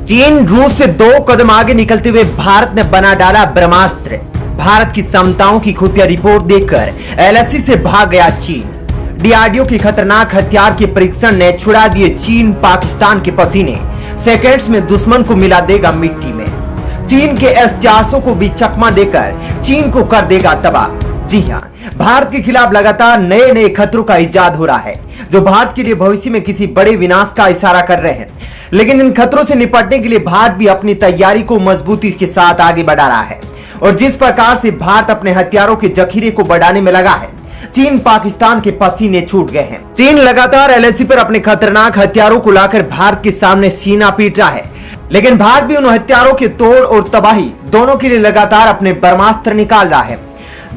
चीन रूस से 2 कदम आगे निकलते हुए भारत ने बना डाला ब्रह्मास्त्र। भारत की क्षमताओं की खुफिया रिपोर्ट देखकर एलएसी से भाग गया चीन। डीआरडीओ के खतरनाक हथियार के परीक्षण ने छुड़ा दिए चीन पाकिस्तान के पसीने। सेकेंड्स में दुश्मन को मिला देगा मिट्टी में। चीन के S-400 को भी चकमा देकर चीन को कर देगा तबाह। जी हां, भारत के खिलाफ लगातार नए नए खतरों का इजाद हो रहा है, जो भारत के लिए भविष्य में किसी बड़े विनाश का इशारा कर रहे हैं। लेकिन इन खतरों से निपटने के लिए भारत भी अपनी तैयारी को मजबूती के साथ आगे बढ़ा रहा है। और जिस प्रकार से भारत अपने हथियारों के जखीरे को बढ़ाने में लगा है, चीन पाकिस्तान के पसीने छूट गए हैं। चीन लगातार एलएसी पर अपने खतरनाक हथियारों को लाकर भारत के सामने सीना पीट रहा है, लेकिन भारत भी उन हथियारों के तोड़ और तबाही दोनों के लिए लगातार अपने ब्रह्मास्त्र निकाल रहा है।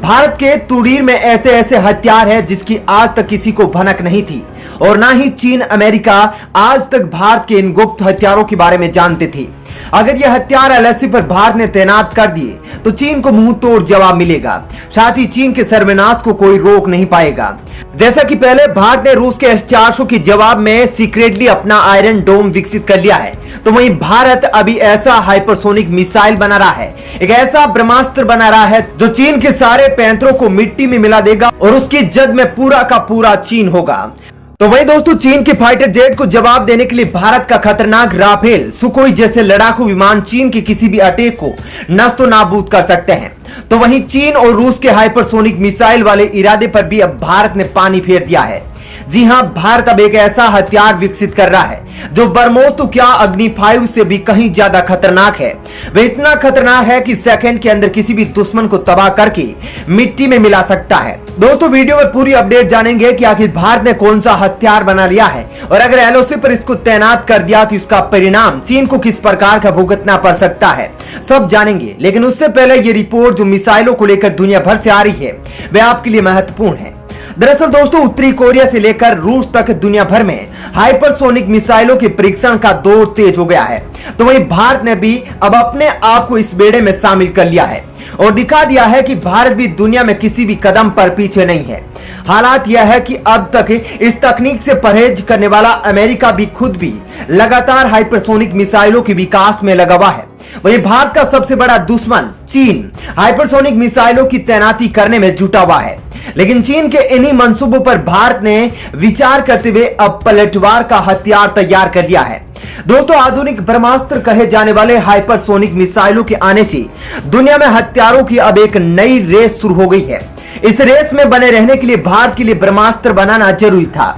भारत के तुड़ीर में ऐसे ऐसे हथियार है जिसकी आज तक किसी को भनक नहीं थी, और ना ही चीन अमेरिका आज तक भारत के इन गुप्त हथियारों के बारे में जानते थे। अगर ये हथियार एलएसी पर भारत ने तैनात कर दिए तो चीन को मुंह तोड़ जवाब मिलेगा। साथ ही चीन के सर्वनाश को कोई रोक नहीं पाएगा। जैसा कि पहले भारत ने रूस के S-400 के जवाब में सीक्रेटली अपना आयरन डोम विकसित कर लिया है, तो वहीं भारत अभी ऐसा हाइपरसोनिक मिसाइल बना रहा है, एक ऐसा ब्रह्मास्त्र बना रहा है जो चीन के सारे पैंतरों को मिट्टी में मिला देगा और उसकी जद में पूरा का पूरा चीन होगा। तो वही दोस्तों, चीन के फाइटर जेट को जवाब देने के लिए भारत का खतरनाक राफेल, सुखोई जैसे लड़ाकू विमान चीन के किसी भी अटैक को नष्ट नाबूद कर सकते हैं। तो वहीं चीन और रूस के हाइपरसोनिक मिसाइल वाले इरादे पर भी अब भारत ने पानी फेर दिया है। जी हां, भारत अब एक ऐसा हथियार विकसित कर रहा है जो ब्रह्मोस तो क्या अग्नि 5 से भी कहीं ज्यादा खतरनाक है। वह इतना खतरनाक है कि सेकंड के अंदर किसी भी दुश्मन को तबाह करके मिट्टी में मिला सकता है। दोस्तों, वीडियो में पूरी अपडेट जानेंगे कि आखिर भारत ने कौन सा हथियार बना लिया है, और अगर एलओसी पर इसको तैनात कर दिया तो इसका परिणाम चीन को किस प्रकार का भुगतना पड़ सकता है, सब जानेंगे। लेकिन उससे पहले ये रिपोर्ट जो मिसाइलों को लेकर दुनिया भर से आ रही है, वह आपके लिए महत्वपूर्ण है। दरअसल दोस्तों, उत्तरी कोरिया से लेकर रूस तक दुनिया भर में हाइपरसोनिक मिसाइलों के परीक्षण का दौर तेज हो गया है। तो वहीं भारत ने भी अब अपने आप को इस बेड़े में शामिल कर लिया है और दिखा दिया है कि भारत भी दुनिया में किसी भी कदम पर पीछे नहीं है। हालात यह है कि अब तक इस तकनीक से परहेज करने वाला अमेरिका भी खुद भी लगातार हाइपरसोनिक मिसाइलों के विकास में लगा हुआ है। वहीं भारत का सबसे बड़ा दुश्मन चीन हाइपरसोनिक मिसाइलों की तैनाती करने में जुटा हुआ है। लेकिन चीन के इन्हीं मंसूबों पर भारत ने विचार करते हुए अब पलटवार का हथियार तैयार कर लिया है। दोस्तों, आधुनिक ब्रह्मास्त्र कहे जाने वाले हाइपरसोनिक मिसाइलों के आने से दुनिया में हथियारों की अब एक नई रेस शुरू हो गई है। इस रेस में बने रहने के लिए भारत के लिए ब्रह्मास्त्र बनाना जरूरी था।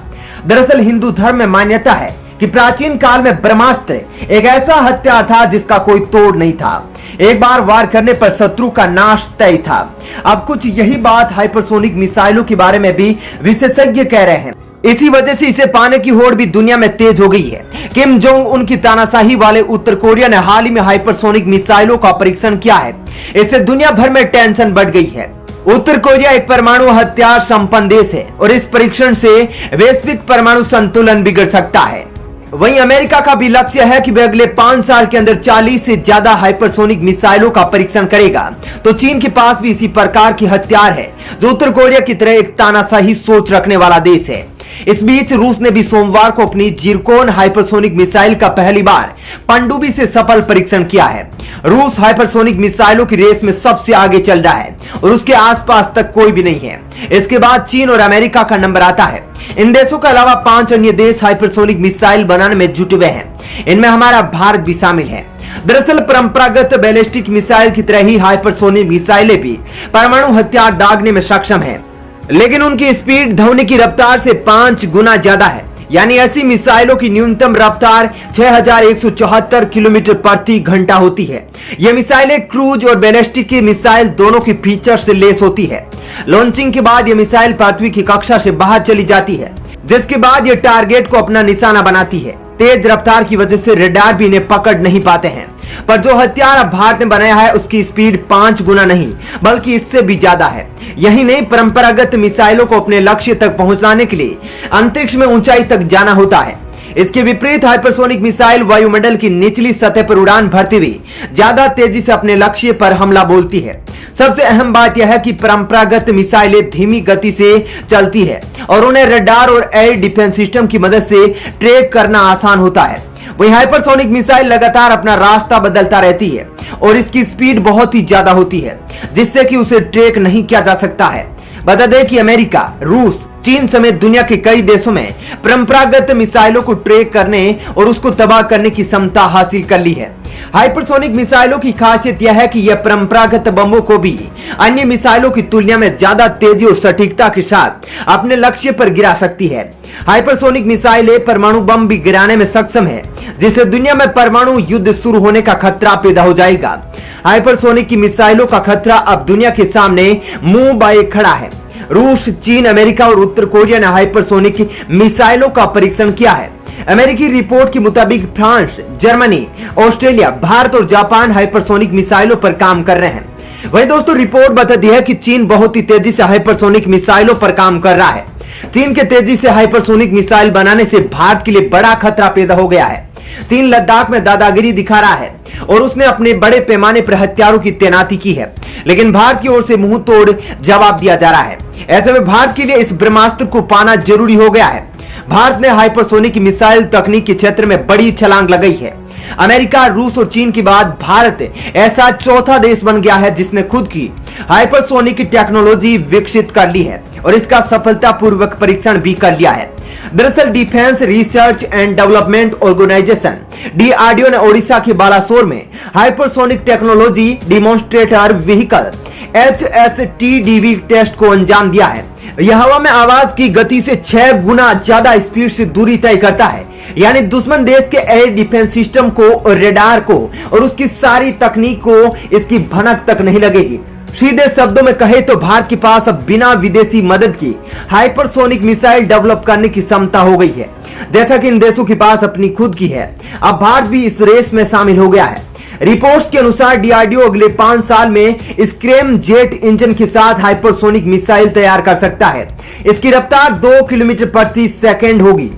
दरअसल हिंदू धर्म में मान्यता है कि प्राचीन काल में ब्रह्मास्त्र एक ऐसा हथियार था जिसका कोई तोड़ नहीं था। एक बार वार करने पर शत्रु का नाश तय था। अब कुछ यही बात हाइपरसोनिक मिसाइलों के बारे में भी विशेषज्ञ कह रहे हैं। इसी वजह से इसे पाने की होड़ भी दुनिया में तेज हो गई है। किम जोंग उन की तानाशाही वाले उत्तर कोरिया ने हाल ही में हाइपरसोनिक मिसाइलों का परीक्षण किया है। इससे दुनिया भर में टेंशन बढ़ गई है। उत्तर कोरिया एक परमाणु हथियार संपन्न देश है और इस परीक्षण से वैश्विक परमाणु संतुलन बिगड़ सकता है। वहीं अमेरिका का भी लक्ष्य है कि वह अगले 5 साल के अंदर 40 से ज्यादा हाइपरसोनिक मिसाइलों का परीक्षण करेगा। तो चीन के पास भी इसी प्रकार की हथियार है, जो उत्तर कोरिया की तरह एक तानाशाही सोच रखने वाला देश है। इस बीच रूस ने भी सोमवार को अपनी जिरकोन हाइपरसोनिक मिसाइल का पहली बार पनडुब्बी से सफल परीक्षण किया है। रूस हाइपरसोनिक मिसाइलों की रेस में सबसे आगे चल रहा है और उसके आसपास तक कोई भी नहीं है। इसके बाद चीन और अमेरिका का नंबर आता है। इन देशों के अलावा 5 अन्य देश हाइपरसोनिक मिसाइल बनाने में जुटे हुए हैं। इनमें हमारा भारत भी शामिल है। दरअसल परंपरागत बैलिस्टिक मिसाइल की तरह ही हाइपरसोनिक मिसाइलें भी परमाणु हथियार दागने में सक्षम हैं, लेकिन उनकी स्पीड ध्वनि की रफ्तार से 5 गुना ज्यादा है। यानी ऐसी मिसाइलों की न्यूनतम रफ्तार 6174 किलोमीटर प्रति घंटा होती है। यह मिसाइलें क्रूज और बैलिस्टिक की मिसाइल दोनों की फीचर से लेस होती है। लॉन्चिंग के बाद यह मिसाइल पृथ्वी की कक्षा से बाहर चली जाती है, जिसके बाद यह टारगेट को अपना निशाना बनाती है। तेज रफ्तार की वजह से रडार भी इन्हें पकड़ नहीं पाते हैं। पर जो हथियार अब भारत ने बनाया है उसकी स्पीड 5 गुना नहीं बल्कि इससे भी ज्यादा है। यही नहीं, परंपरागत मिसाइलों को अपने लक्ष्य तक पहुंचाने के लिए अंतरिक्ष में ऊंचाई तक जाना होता है। इसके विपरीत हाइपरसोनिक मिसाइल वायुमंडल की निचली सतह पर उड़ान भरती हुई ज्यादा तेजी से अपने लक्ष्य पर हमला बोलती है। सबसे अहम बात यह है कि परंपरागत मिसाइलें धीमी गति से चलती है और उन्हें रडार और एयर डिफेंस सिस्टम की मदद से ट्रैक करना आसान होता है। वहीं हाइपरसोनिक मिसाइल लगातार अपना रास्ता बदलता रहती है और इसकी स्पीड बहुत ही ज्यादा होती है, जिससे कि उसे ट्रैक नहीं किया जा सकता है। बता दें कि अमेरिका, रूस, चीन समेत दुनिया के कई देशों में परंपरागत मिसाइलों को ट्रैक करने और उसको तबाह करने की क्षमता हासिल कर ली है। हाइपरसोनिक मिसाइलों की खासियत यह है कि यह परंपरागत बमों को भी अन्य मिसाइलों की तुलना में ज्यादा तेजी और सटीकता के साथ अपने लक्ष्य पर गिरा सकती है। हाइपरसोनिक मिसाइलें परमाणु बम भी गिराने में सक्षम है, जिससे दुनिया में परमाणु युद्ध शुरू होने का खतरा पैदा हो जाएगा। हाइपरसोनिक की मिसाइलों का खतरा अब दुनिया के सामने मुंह बाए खड़ा है। रूस, चीन, अमेरिका और उत्तर कोरिया ने हाइपरसोनिक मिसाइलों का परीक्षण किया है। अमेरिकी रिपोर्ट के मुताबिक फ्रांस, जर्मनी, ऑस्ट्रेलिया, भारत और जापान हाइपरसोनिक मिसाइलों पर काम कर रहे हैं। वहीं दोस्तों रिपोर्ट बताती है कि चीन बहुत ही तेजी से हाइपरसोनिक मिसाइलों पर काम कर रहा है। चीन के तेजी से हाइपरसोनिक मिसाइल बनाने से भारत के लिए बड़ा खतरा पैदा हो गया है। चीन लद्दाख में दादागिरी दिखा रहा है और उसने अपने बड़े पैमाने पर हथियारों की तैनाती की है, लेकिन भारत की ओर से मुंह तोड़ जवाब दिया जा रहा है। ऐसे में भारत के लिए इस ब्रह्मास्त्र को पाना जरूरी हो गया है। भारत ने हाइपरसोनिक मिसाइल तकनीक के क्षेत्र में बड़ी छलांग लगाई है। अमेरिका, रूस और चीन के बाद भारत ऐसा चौथा देश बन गया है जिसने खुद की हाइपरसोनिक टेक्नोलॉजी विकसित कर ली है और इसका सफलतापूर्वक परीक्षण भी कर लिया है। दरअसल defence research and development organisation DRDO ने ओडिशा के बालासोर में hypersonic technology demonstrator vehicle HSTDV test को अंजाम दिया है। यह हवा में आवाज की गति से 6 गुना ज्यादा स्पीड से दूरी तय करता है, यानी दुश्मन देश के एयर डिफेंस सिस्टम को और रेडार को और उसकी सारी तकनीक को इसकी भनक तक नहीं लगेगी। सीधे शब्दों में कहे तो भारत के पास अब बिना विदेशी मदद की हाइपरसोनिक मिसाइल डेवलप करने की क्षमता हो गई है, जैसा कि इन देशों के पास अपनी खुद की है। अब भारत भी इस रेस में शामिल हो गया है। रिपोर्ट्स के अनुसार डीआरडीओ अगले 5 साल में स्क्रैम जेट इंजन के साथ हाइपरसोनिक मिसाइल तैयार कर सकता है। इसकी रफ्तार 2 किलोमीटर प्रति सेकंड होगी।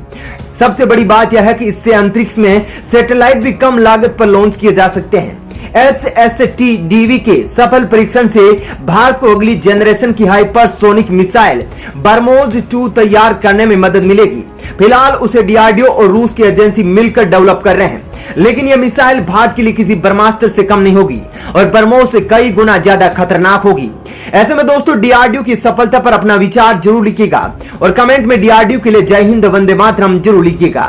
सबसे बड़ी बात यह है कि इससे अंतरिक्ष में सैटेलाइट भी कम लागत पर लॉन्च किए जा सकते हैं। HSTDV के सफल परीक्षण से भारत को अगली जनरेशन की हाइपरसोनिक मिसाइल ब्रह्मोस 2 तैयार करने में मदद मिलेगी। फिलहाल उसे डीआरडीओ और रूस की एजेंसी मिलकर डेवलप कर रहे हैं, लेकिन यह मिसाइल भारत के लिए किसी ब्रह्मास्त्र से कम नहीं होगी और ब्रह्मोस से कई गुना ज्यादा खतरनाक होगी। ऐसे में दोस्तों डीआरडीओ की सफलता पर अपना विचार जरूर लिखिएगा और कमेंट में डीआरडीओ के लिए जय हिंद, वंदे मातरम जरूर लिखिएगा।